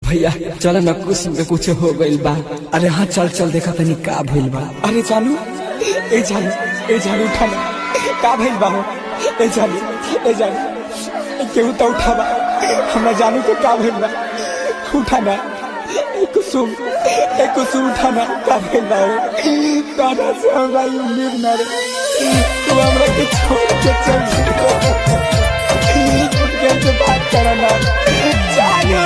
भैया चल ना कुछ में कुछ हो गइल बा। अरे हाँ चल चल देखा तनी का भइल बा। अरे जानू ए जानू उठा ना का भइल बा हो। ए जानू केहू तो उठावा हमरा जानू के का भइल बा। उठा ना कुसुम उठा ना का भइल बा हो। दादा से हमरा उम्मीद ना रे तू हमरा के छोड़ के चल कैसे बात करना जानू।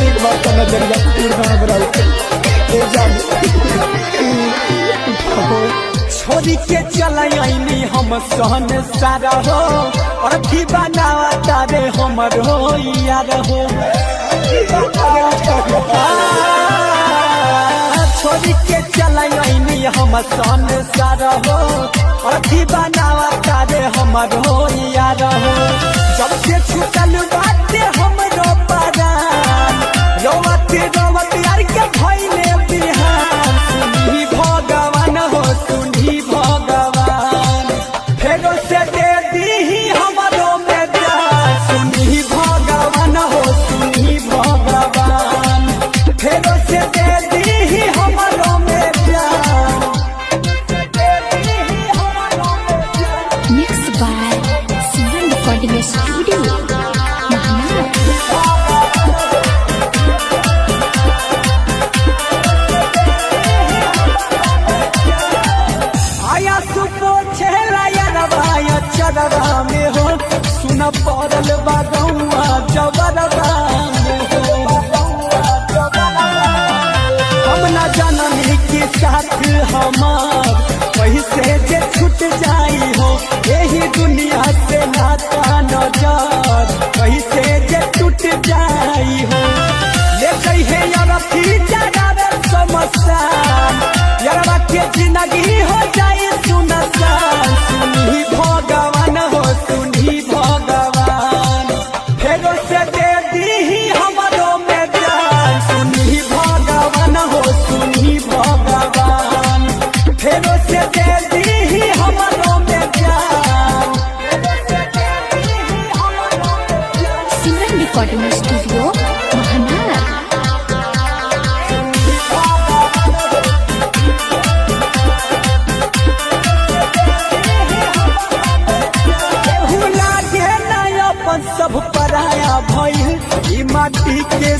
एक बार का नजरिया छोड़ी के चलाई हम सहन सारा हो और भी बनावा तारे हमर हो यार हो। छोड़ी के चलाई हम सहन सारा हो और भी बनावा तारे हमर हो यार हो। जब से छूटल बात हमरो परान रोवत यार के भइले बिहान। सुनी भगवान हो सुनी भगवान फेरो से दे दी हमरो में जान। सुनी भगवान हो सुनी भगवान फेरो से दे दी हमरो में जान। Mixed by Sivan Recording Studio. आया सुपो छेला यारवा चरवा में हो सुन पड़ल बागौआ जबरवा में हो। हम न जननी के साथ हमार कैसे जे छूट जाई हो। यही दुनिया से नाता नजर कैसे जे टूट जाई हो। ले कहे यार जरा समस्या यारवा के जिंदगी हो जाए सुनसान। सुनी भगवान हो सुनी भगवान फेरो से दे दी हमरो में जान। सुनी भगवान हो सुनी भगवान फेरो से दे दी हमरो में जान। Sivan Recording Studio, Mahanar. सब पराया भइल ई माटी के